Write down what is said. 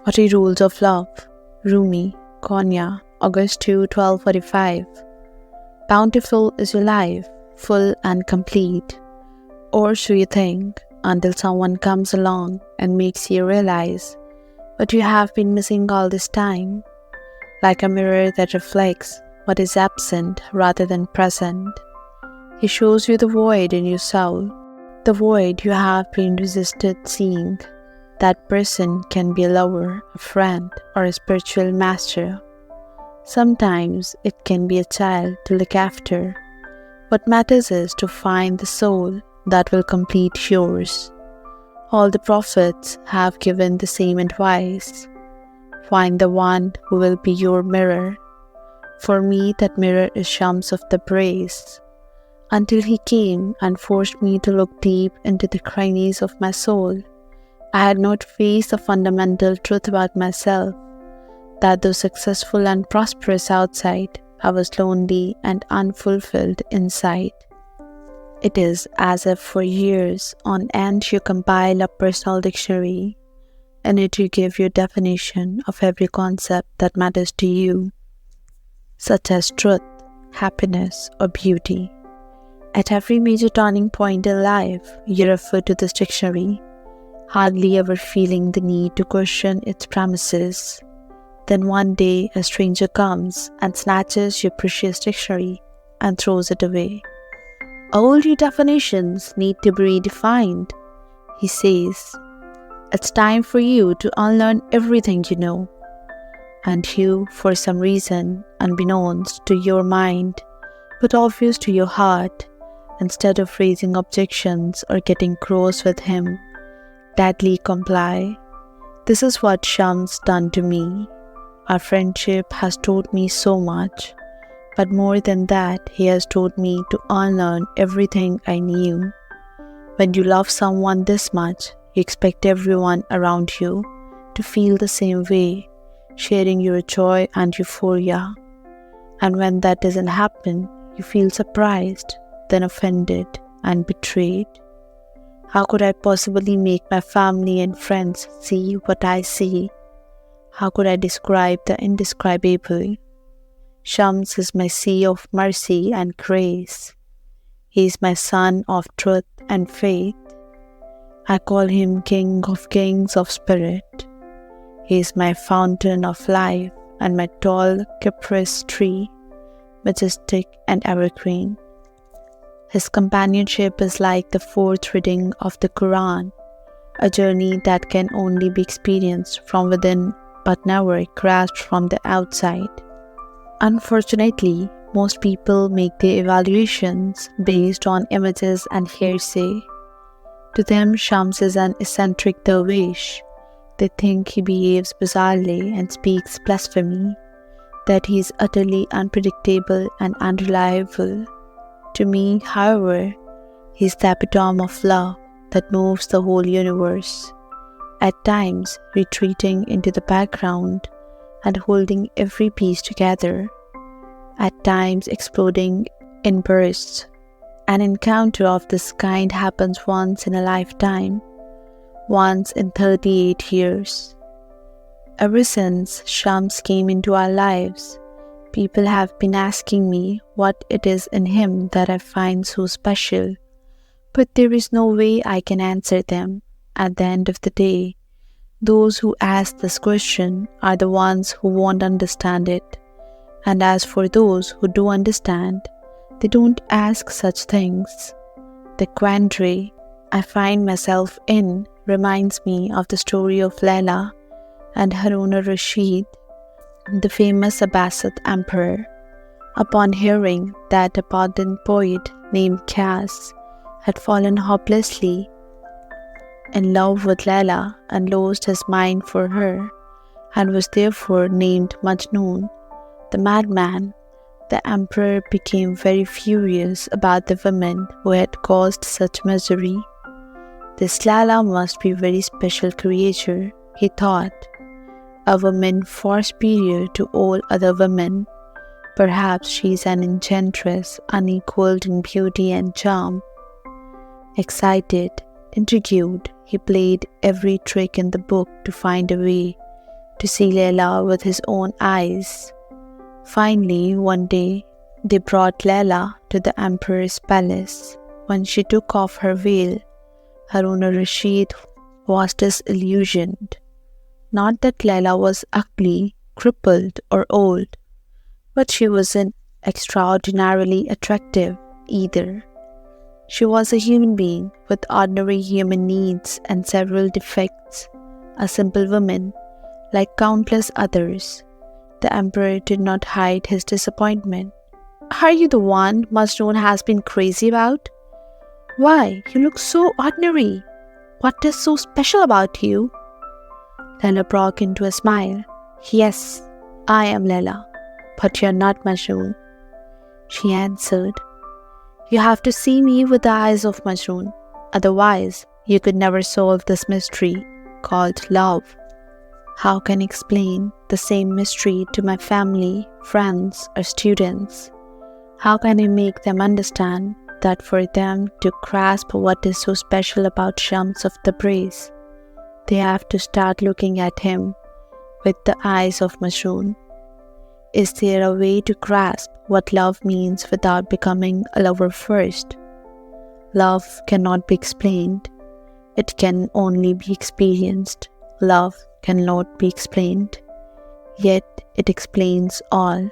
Forty Rules of Love, Rumi, Konya, August 2, 1245. Bountiful is your life, full and complete. Or so you think, until someone comes along and makes you realize what you have been missing all this time. Like a mirror that reflects what is absent rather than present. He shows you the void in your soul, the void you have been resisted seeing. That person can be a lover, a friend, or a spiritual master. Sometimes it can be a child to look after. What matters is to find the soul that will complete yours. All the prophets have given the same advice. Find the one who will be your mirror. For me, that mirror is Shams of Tabrizi. Until he came and forced me to look deep into the crannies of my soul, I had not faced the fundamental truth about myself, that though successful and prosperous outside, I was lonely and unfulfilled inside. It is as if for years on end you compile a personal dictionary. In it you give your definition of every concept that matters to you, such as truth, happiness, or beauty. At every major turning point in life, you refer to this dictionary, hardly ever feeling the need to question its premises. Then one day a stranger comes and snatches your precious dictionary and throws it away. All your definitions need to be redefined, he says. It's time for you to unlearn everything you know. And you, for some reason, unbeknownst to your mind, but obvious to your heart, instead of raising objections or getting cross with him, gladly comply. This is what Shams done to me. Our friendship has taught me so much, but more than that, he has taught me to unlearn everything I knew. When you love someone this much, you expect everyone around you to feel the same way, sharing your joy and euphoria. And when that doesn't happen, you feel surprised, then offended and betrayed. How could I possibly make my family and friends see what I see? How could I describe the indescribable? Shams is my sea of mercy and grace. He is my sun of truth and faith. I call him King of Kings of Spirit. He is my fountain of life and my tall cypress tree, majestic and evergreen. His companionship is like the fourth reading of the Quran, a journey that can only be experienced from within but never grasped from the outside. Unfortunately, most people make their evaluations based on images and hearsay. To them, Shams is an eccentric dervish. They think he behaves bizarrely and speaks blasphemy, that he is utterly unpredictable and unreliable. To me, however, he is the epitome of love that moves the whole universe, at times retreating into the background and holding every piece together, at times exploding in bursts. An encounter of this kind happens once in a lifetime, once in 38 years. Ever since Shams came into our lives, people have been asking me what it is in him that I find so special, but there is no way I can answer them. At the end of the day, those who ask this question are the ones who won't understand it. And as for those who do understand, they don't ask such things. The quandary I find myself in reminds me of the story of Layla and Harun al-Rashid, the famous Abbasid emperor. Upon hearing that a pardoned poet named Qas had fallen hopelessly in love with Layla and lost his mind for her, and was therefore named Majnun, the madman, the emperor became very furious about the women who had caused such misery. This Layla must be a very special creature, he thought, a woman far superior to all other women, Perhaps she's an enchantress, unequaled in beauty and charm. Excited, intrigued, he played every trick in the book to find a way to see Layla with his own eyes. Finally, one day, they brought Layla to the emperor's palace. When she took off her veil, Harun al-Rashid was disillusioned. Not that Layla was ugly, crippled, or old, but she wasn't extraordinarily attractive either. She was a human being with ordinary human needs and several defects, a simple woman, like countless others. The emperor did not hide his disappointment. "Are you the one Majnun has been crazy about? Why, you look so ordinary. What is so special about you?" Layla broke into a smile. "Yes, I am Layla, but you're not Majnun," she answered. "You have to see me with the eyes of Majnun. Otherwise, you could never solve this mystery called love. How can I explain the same mystery to my family, friends, or students? How can I make them understand that for them to grasp what is so special about Shams of Tabriz, they have to start looking at him with the eyes of Majnun? Is there a way to grasp what love means without becoming a lover first? Love cannot be explained. It can only be experienced. Love cannot be explained, yet it explains all."